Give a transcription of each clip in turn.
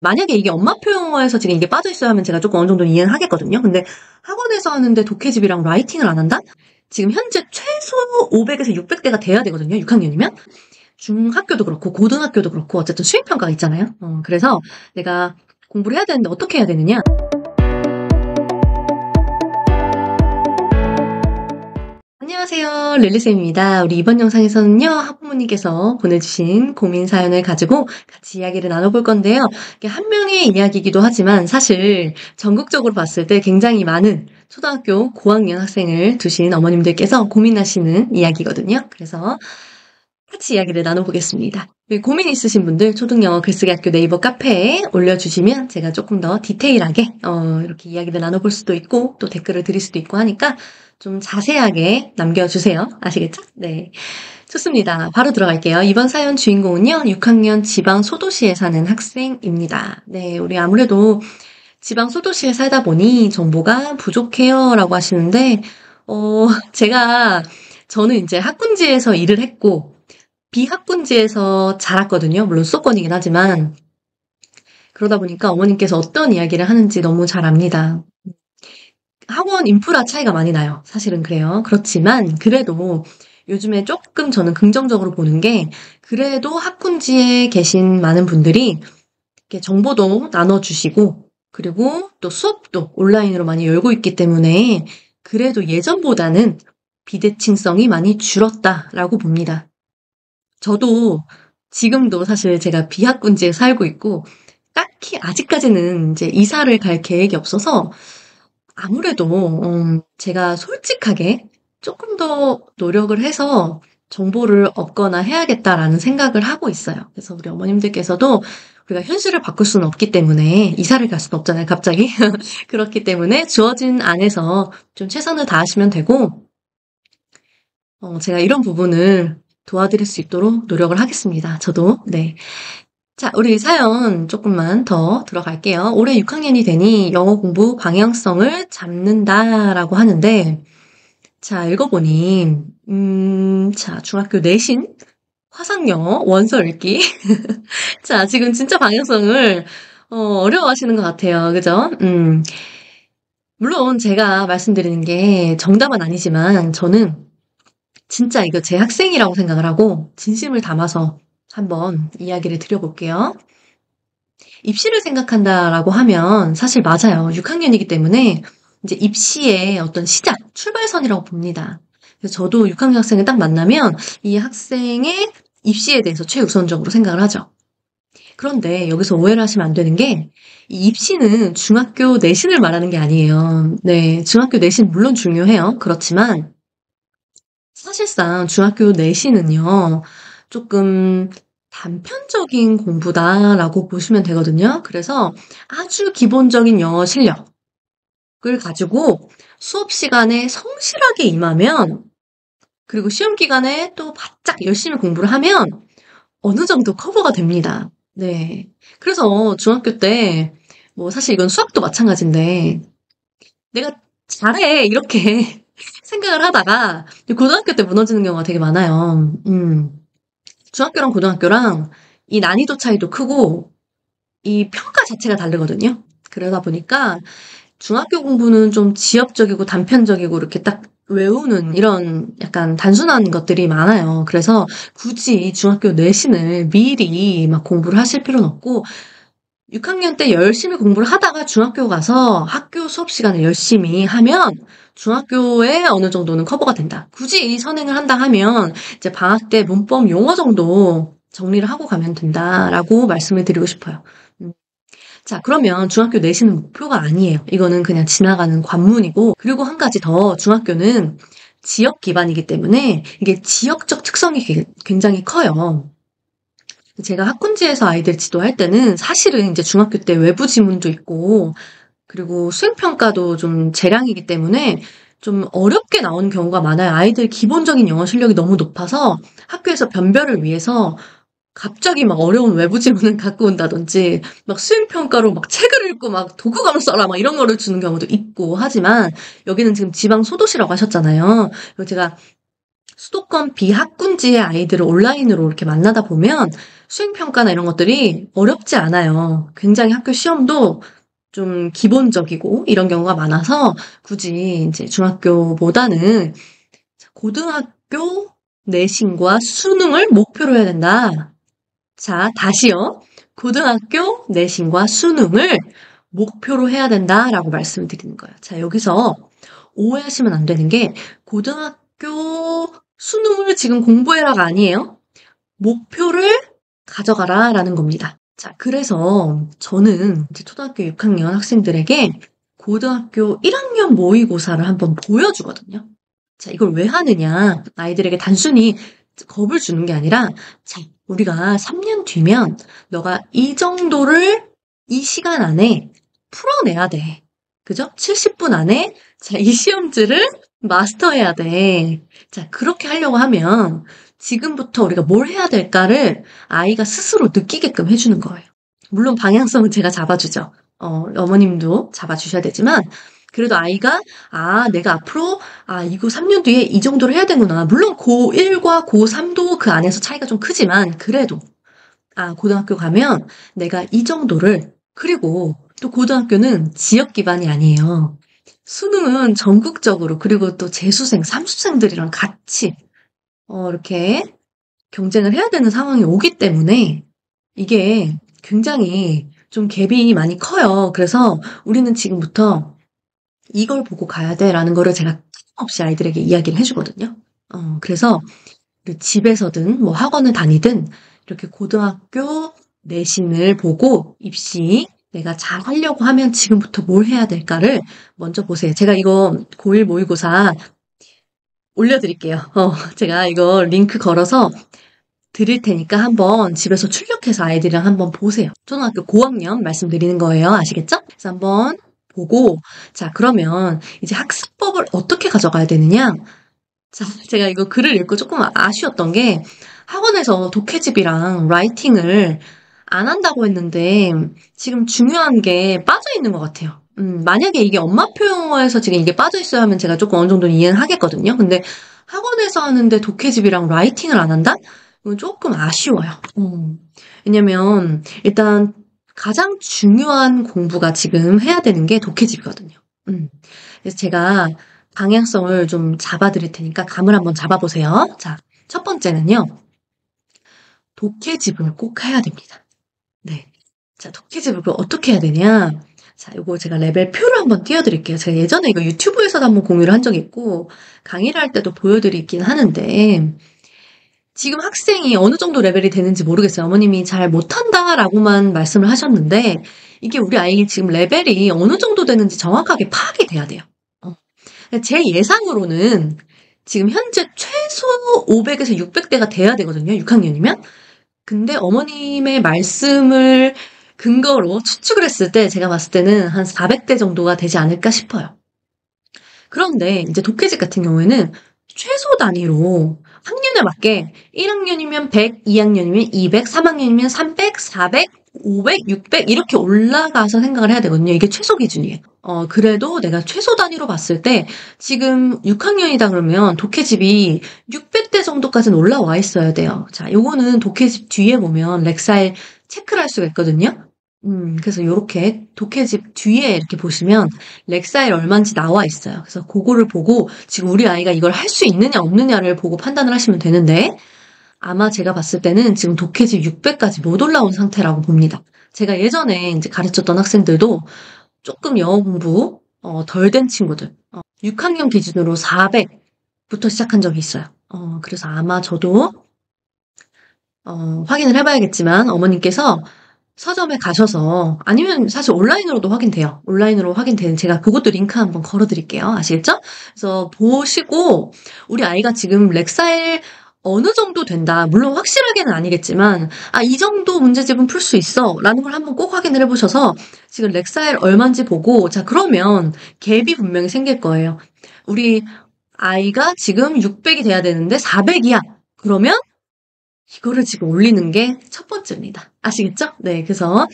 만약에 이게 엄마표 영어에서 지금 이게 빠져있어야 하면 제가 조금 어느 정도 이해는 하겠거든요. 근데 학원에서 하는데 독해집이랑 라이팅을 안 한다? 지금 현재 최소 500에서 600대가 돼야 되거든요. 6학년이면. 중학교도 그렇고 고등학교도 그렇고 어쨌든 수행평가가 있잖아요. 그래서 내가 공부를 해야 되는데 어떻게 해야 되느냐? 안녕하세요. 릴리쌤입니다. 우리 이번 영상에서는요, 학부모님께서 보내주신 고민 사연을 가지고 같이 이야기를 나눠볼 건데요. 이게 한 명의 이야기이기도 하지만 사실 전국적으로 봤을 때 굉장히 많은 초등학교 고학년 학생을 두신 어머님들께서 고민하시는 이야기거든요. 그래서 같이 이야기를 나눠보겠습니다. 고민 있으신 분들 초등영어 글쓰기 학교 네이버 카페에 올려주시면 제가 조금 더 디테일하게 이렇게 이야기를 나눠볼 수도 있고 또 댓글을 드릴 수도 있고 하니까 좀 자세하게 남겨주세요. 아시겠죠? 네. 좋습니다. 바로 들어갈게요. 이번 사연 주인공은요. 6학년 지방 소도시에 사는 학생입니다. 네, 우리 아무래도 지방 소도시에 살다 보니 정보가 부족해요 라고 하시는데 저는 이제 학군지에서 일을 했고 비학군지에서 자랐거든요. 물론 수도권이긴 하지만 그러다 보니까 어머님께서 어떤 이야기를 하는지 너무 잘 압니다. 학원 인프라 차이가 많이 나요. 사실은 그래요. 그렇지만 그래도 요즘에 조금 저는 긍정적으로 보는 게 그래도 학군지에 계신 많은 분들이 이렇게 정보도 나눠주시고 그리고 또 수업도 온라인으로 많이 열고 있기 때문에 그래도 예전보다는 비대칭성이 많이 줄었다라고 봅니다. 저도 지금도 사실 제가 비학군지에 살고 있고 딱히 아직까지는 이제 이사를 갈 계획이 없어서 아무래도 제가 솔직하게 조금 더 노력을 해서 정보를 얻거나 해야겠다라는 생각을 하고 있어요. 그래서 우리 어머님들께서도 우리가 현실을 바꿀 수는 없기 때문에 이사를 갈 수는 없잖아요, 갑자기. 그렇기 때문에 주어진 안에서 좀 최선을 다하시면 되고 제가 이런 부분을 도와드릴 수 있도록 노력을 하겠습니다. 저도. 네. 자, 우리 사연 조금만 더 들어갈게요. 올해 6학년이 되니 영어 공부 방향성을 잡는다라고 하는데, 자, 읽어보니, 자, 중학교 내신, 화상영어, 원서 읽기. 자, 지금 진짜 방향성을, 어려워하시는 것 같아요. 그죠? 물론 제가 말씀드리는 게 정답은 아니지만, 저는 진짜 이거 제 학생이라고 생각을 하고, 진심을 담아서 한번 이야기를 드려볼게요. 입시를 생각한다라고 하면 사실 맞아요. 6학년이기 때문에 이제 입시의 어떤 시작, 출발선이라고 봅니다. 그래서 저도 6학년 학생을 딱 만나면 이 학생의 입시에 대해서 최우선적으로 생각을 하죠. 그런데 여기서 오해를 하시면 안 되는 게 이 입시는 중학교 내신을 말하는 게 아니에요. 네, 중학교 내신 물론 중요해요. 그렇지만 사실상 중학교 내신은요. 조금 단편적인 공부다라고 보시면 되거든요. 그래서 아주 기본적인 영어 실력을 가지고 수업 시간에 성실하게 임하면 그리고 시험 기간에 또 바짝 열심히 공부를 하면 어느 정도 커버가 됩니다. 네. 그래서 중학교 때 뭐 사실 이건 수학도 마찬가지인데 내가 잘해 이렇게 생각을 하다가 고등학교 때 무너지는 경우가 되게 많아요. 중학교랑 고등학교랑 이 난이도 차이도 크고 이 평가 자체가 다르거든요. 그러다 보니까 중학교 공부는 좀 지엽적이고 단편적이고 이렇게 딱 외우는 이런 약간 단순한 것들이 많아요. 그래서 굳이 중학교 내신을 미리 막 공부를 하실 필요는 없고 6학년 때 열심히 공부를 하다가 중학교 가서 학교 수업 시간을 열심히 하면 중학교에 어느 정도는 커버가 된다. 굳이 선행을 한다 하면 이제 방학 때 문법 용어 정도 정리를 하고 가면 된다라고 말씀을 드리고 싶어요. 자, 그러면 중학교 내신은 목표가 아니에요. 이거는 그냥 지나가는 관문이고 그리고 한 가지 더 중학교는 지역 기반이기 때문에 이게 지역적 특성이 굉장히 커요. 제가 학군지에서 아이들 지도할 때는 사실은 이제 중학교 때 외부 지문도 있고 그리고 수행평가도 좀 재량이기 때문에 좀 어렵게 나오는 경우가 많아요. 아이들 기본적인 영어 실력이 너무 높아서 학교에서 변별을 위해서 갑자기 막 어려운 외부 지문을 갖고 온다든지 막 수행평가로 막 책을 읽고 막 독후감을 써라 막 이런 거를 주는 경우도 있고 하지만 여기는 지금 지방 소도시라고 하셨잖아요. 그리고 제가 수도권 비학군지의 아이들을 온라인으로 이렇게 만나다 보면 수행평가나 이런 것들이 어렵지 않아요. 굉장히 학교 시험도 좀 기본적이고 이런 경우가 많아서 굳이 이제 중학교보다는 고등학교 내신과 수능을 목표로 해야 된다. 자, 다시요. 고등학교 내신과 수능을 목표로 해야 된다라고 말씀드리는 거예요. 자, 여기서 오해하시면 안 되는 게 고등학교 수능을 지금 공부해라가 아니에요. 목표를 가져가라라는 겁니다. 자, 그래서 저는 이제 초등학교 6학년 학생들에게 고등학교 1학년 모의고사를 한번 보여주거든요. 자, 이걸 왜 하느냐? 아이들에게 단순히 겁을 주는 게 아니라, 자, 우리가 3년 뒤면 너가 이 정도를 이 시간 안에 풀어내야 돼. 그죠? 70분 안에, 자, 이 시험지를 마스터해야 돼. 자, 그렇게 하려고 하면 지금부터 우리가 뭘 해야 될까를 아이가 스스로 느끼게끔 해주는 거예요. 물론 방향성은 제가 잡아주죠. 어머님도 잡아주셔야 되지만, 그래도 아이가, 내가 앞으로, 이거 3년 뒤에 이 정도를 해야 되구나. 물론 고1과 고3도 그 안에서 차이가 좀 크지만, 그래도, 고등학교 가면 내가 이 정도를, 그리고 또 고등학교는 지역 기반이 아니에요. 수능은 전국적으로, 그리고 또 재수생, 삼수생들이랑 같이, 이렇게 경쟁을 해야 되는 상황이 오기 때문에, 이게 굉장히 좀 갭이 많이 커요. 그래서 우리는 지금부터 이걸 보고 가야 돼라는 거를 제가 없이 아이들에게 이야기를 해주거든요. 그래서 집에서든 뭐 학원을 다니든 이렇게 고등학교 내신을 보고 입시 내가 잘 하려고 하면 지금부터 뭘 해야 될까를 먼저 보세요. 제가 이거 고1 모의고사 올려드릴게요. 제가 이거 링크 걸어서 드릴 테니까 한번 집에서 출력해서 아이들이랑 한번 보세요. 초등학교 고학년 말씀드리는 거예요. 아시겠죠? 그래서 한번 보고, 자, 그러면 이제 학습법을 어떻게 가져가야 되느냐? 자, 제가 이거 글을 읽고 조금 아쉬웠던 게 학원에서 독해집이랑 라이팅을 안 한다고 했는데 지금 중요한 게 빠져 있는 것 같아요. 만약에 이게 엄마표 영어에서 지금 이게 빠져 있어야 하면 제가 조금 어느 정도는 이해는 하겠거든요. 근데 학원에서 하는데 독해집이랑 라이팅을 안 한다? 이건 조금 아쉬워요. 왜냐면 일단 가장 중요한 공부가 지금 해야 되는 게 독해집이거든요. 그래서 제가 방향성을 좀 잡아드릴 테니까 감을 한번 잡아보세요. 자, 첫 번째는요. 독해집을 꼭 해야 됩니다. 네. 자, 독해집을 어떻게 해야 되냐? 자, 요거 제가 레벨표를 한번 띄워드릴게요. 제가 예전에 이거 유튜브에서도 한번 공유를 한 적이 있고 강의를 할 때도 보여드리긴 하는데 지금 학생이 어느 정도 레벨이 되는지 모르겠어요. 어머님이 잘 못한다라고만 말씀을 하셨는데 이게 우리 아이 지금 레벨이 어느 정도 되는지 정확하게 파악이 돼야 돼요. 제 예상으로는 지금 현재 최소 500에서 600대가 돼야 되거든요. 6학년이면. 근데 어머님의 말씀을 근거로 추측을 했을 때 제가 봤을 때는 한 400대 정도가 되지 않을까 싶어요. 그런데 이제 독해집 같은 경우에는 최소 단위로 학년에 맞게 1학년이면 100, 2학년이면 200, 3학년이면 300, 400, 500, 600 이렇게 올라가서 생각을 해야 되거든요. 이게 최소 기준이에요. 그래도 내가 최소 단위로 봤을 때 지금 6학년이다 그러면 독해집이 600대 정도까지는 올라와 있어야 돼요. 자, 요거는 독해집 뒤에 보면 렉사일 체크를 할 수가 있거든요. 그래서 요렇게 독해집 뒤에 이렇게 보시면 렉사일 얼마인지 나와 있어요. 그래서 그거를 보고 지금 우리 아이가 이걸 할 수 있느냐 없느냐를 보고 판단을 하시면 되는데 아마 제가 봤을 때는 지금 독해집 600까지 못 올라온 상태라고 봅니다. 제가 예전에 이제 가르쳤던 학생들도 조금 영어 공부 덜 된 친구들 6학년 기준으로 400부터 시작한 적이 있어요. 그래서 아마 저도 확인을 해봐야겠지만 어머님께서 서점에 가셔서 아니면 사실 온라인으로도 확인돼요. 온라인으로 확인되는 제가 그것도 링크 한번 걸어드릴게요. 아시겠죠? 그래서 보시고 우리 아이가 지금 렉사일 어느 정도 된다. 물론 확실하게는 아니겠지만 이 정도 문제집은 풀 수 있어 라는 걸 한번 꼭 확인을 해보셔서 지금 렉사일 얼마인지 보고 자 그러면 갭이 분명히 생길 거예요. 우리 아이가 지금 600이 돼야 되는데 400이야. 그러면 이거를 지금 올리는 게 첫 번째입니다. 아시겠죠? 네, 그래서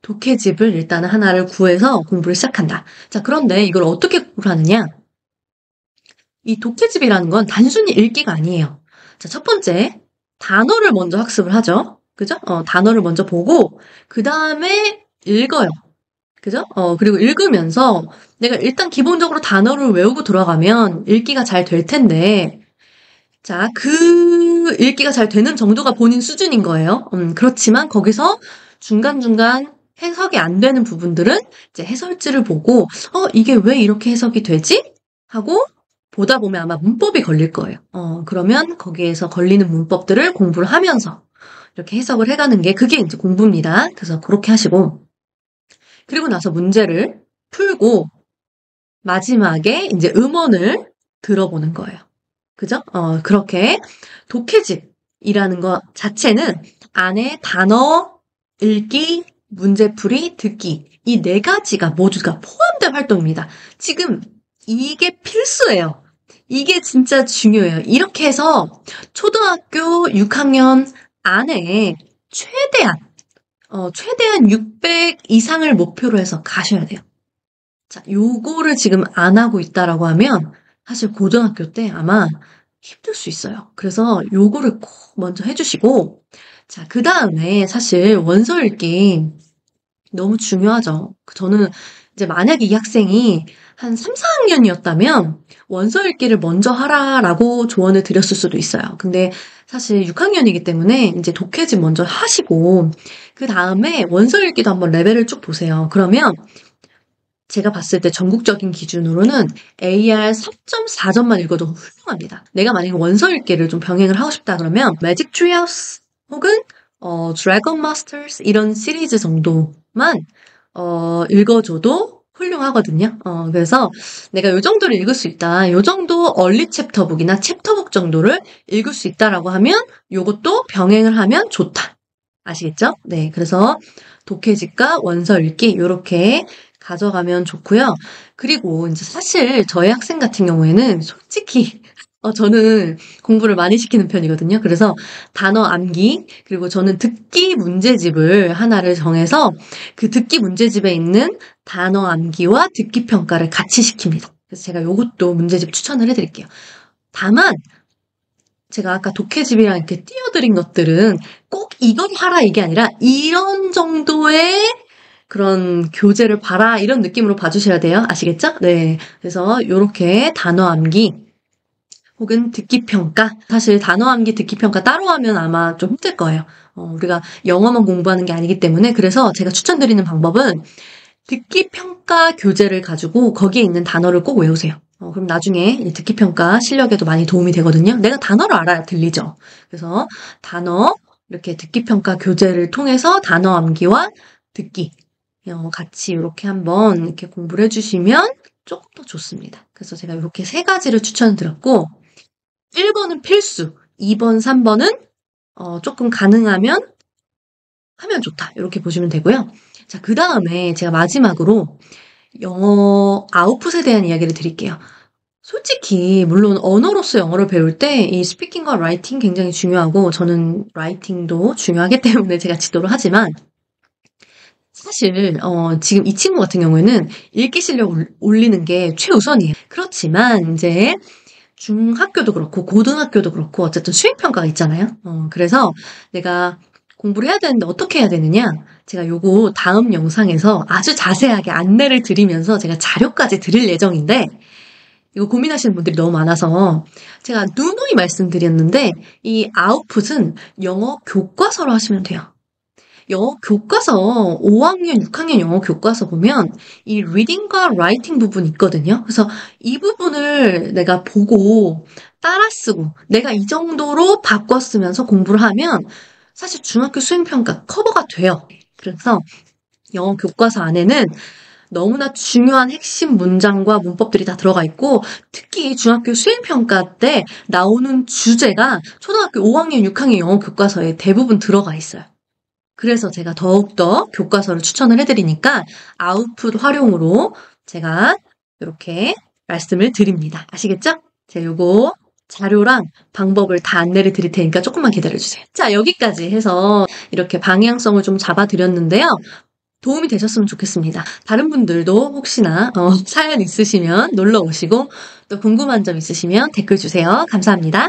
독해집을 일단 하나를 구해서 공부를 시작한다. 자, 그런데 이걸 어떻게 공부를 하느냐? 이 독해집이라는 건 단순히 읽기가 아니에요. 자, 첫 번째, 단어를 먼저 학습을 하죠. 그죠? 단어를 먼저 보고 그 다음에 읽어요. 그죠? 그리고 읽으면서 내가 일단 기본적으로 단어를 외우고 들어가면 읽기가 잘 될 텐데, 자, 그 읽기가 잘 되는 정도가 본인 수준인 거예요. 그렇지만 거기서 중간중간 해석이 안 되는 부분들은 이제 해설지를 보고, 이게 왜 이렇게 해석이 되지? 하고 보다 보면 아마 문법이 걸릴 거예요. 그러면 거기에서 걸리는 문법들을 공부를 하면서 이렇게 해석을 해가는 게 그게 이제 공부입니다. 그래서 그렇게 하시고, 그리고 나서 문제를 풀고 마지막에 이제 음원을 들어보는 거예요. 그죠? 그렇게 독해집이라는 것 자체는 안에 단어, 읽기, 문제풀이, 듣기 이 네 가지가 모두가 포함된 활동입니다. 지금 이게 필수예요. 이게 진짜 중요해요. 이렇게 해서 초등학교 6학년 안에 최대한 600 이상을 목표로 해서 가셔야 돼요. 자, 요거를 지금 안 하고 있다라고 하면 사실 고등학교 때 아마 힘들 수 있어요. 그래서 요거를 꼭 먼저 해주시고, 자, 그 다음에 사실 원서 읽기 너무 중요하죠. 저는 이제 만약에 이 학생이 한 3, 4학년이었다면 원서 읽기를 먼저 하라라고 조언을 드렸을 수도 있어요. 근데 사실 6학년이기 때문에 이제 독해집 먼저 하시고, 그 다음에 원서 읽기도 한번 레벨을 쭉 보세요. 그러면 제가 봤을 때 전국적인 기준으로는 AR 4.4점만 읽어도 훌륭합니다. 내가 만약에 원서 읽기를 좀 병행을 하고 싶다 그러면 매직 트리하우스 혹은 드래곤 마스터스 이런 시리즈 정도만 읽어줘도 훌륭하거든요. 그래서 내가 요 정도를 읽을 수 있다. 요 정도 얼리 챕터북이나 챕터북 정도를 읽을 수 있다라고 하면 요것도 병행을 하면 좋다. 아시겠죠? 네, 그래서 독해집과 원서 읽기 요렇게 가져가면 좋고요. 그리고 이제 사실 저희 학생 같은 경우에는 솔직히 저는 공부를 많이 시키는 편이거든요. 그래서 단어 암기, 그리고 저는 듣기 문제집을 하나를 정해서 그 듣기 문제집에 있는 단어 암기와 듣기 평가를 같이 시킵니다. 그래서 제가 요것도 문제집 추천을 해드릴게요. 다만 제가 아까 독해집이랑 이렇게 띄워드린 것들은 꼭 이건 하라 이게 아니라 이런 정도의 그런 교재를 봐라 이런 느낌으로 봐주셔야 돼요. 아시겠죠? 네. 그래서 요렇게 단어 암기 혹은 듣기 평가. 사실 단어 암기 듣기 평가 따로 하면 아마 좀 힘들 거예요. 우리가 영어만 공부하는 게 아니기 때문에 그래서 제가 추천드리는 방법은 듣기 평가 교재를 가지고 거기에 있는 단어를 꼭 외우세요. 그럼 나중에 듣기 평가 실력에도 많이 도움이 되거든요. 내가 단어를 알아야 들리죠. 그래서 단어 이렇게 듣기 평가 교재를 통해서 단어 암기와 듣기 같이 이렇게 한번 이렇게 공부를 해주시면 조금 더 좋습니다. 그래서 제가 이렇게 세 가지를 추천드렸고 1번은 필수, 2번, 3번은 조금 가능하면 하면 좋다. 이렇게 보시면 되고요. 자, 그 다음에 제가 마지막으로 영어 아웃풋에 대한 이야기를 드릴게요. 솔직히 물론 언어로서 영어를 배울 때 이 스피킹과 라이팅 굉장히 중요하고 저는 라이팅도 중요하기 때문에 제가 지도를 하지만 사실 지금 이 친구 같은 경우에는 읽기 실력 올리는 게 최우선이에요. 그렇지만 이제 중학교도 그렇고 고등학교도 그렇고 어쨌든 수행평가가 있잖아요. 그래서 내가 공부를 해야 되는데 어떻게 해야 되느냐? 제가 요거 다음 영상에서 아주 자세하게 안내를 드리면서 제가 자료까지 드릴 예정인데 이거 고민하시는 분들이 너무 많아서 제가 누누이 말씀드렸는데 이 아웃풋은 영어 교과서로 하시면 돼요. 영어 교과서 5학년, 6학년 영어 교과서 보면 이 리딩과 라이팅 부분이 있거든요. 그래서 이 부분을 내가 보고 따라 쓰고 내가 이 정도로 바꿔 쓰면서 공부를 하면 사실 중학교 수행평가 커버가 돼요. 그래서 영어 교과서 안에는 너무나 중요한 핵심 문장과 문법들이 다 들어가 있고 특히 중학교 수행평가 때 나오는 주제가 초등학교 5학년, 6학년 영어 교과서에 대부분 들어가 있어요. 그래서 제가 더욱더 교과서를 추천을 해드리니까 아웃풋 활용으로 제가 이렇게 말씀을 드립니다. 아시겠죠? 제가 요거 자료랑 방법을 다 안내를 드릴 테니까 조금만 기다려주세요. 자, 여기까지 해서 이렇게 방향성을 좀 잡아드렸는데요. 도움이 되셨으면 좋겠습니다. 다른 분들도 혹시나 사연 있으시면 놀러 오시고 또 궁금한 점 있으시면 댓글 주세요. 감사합니다.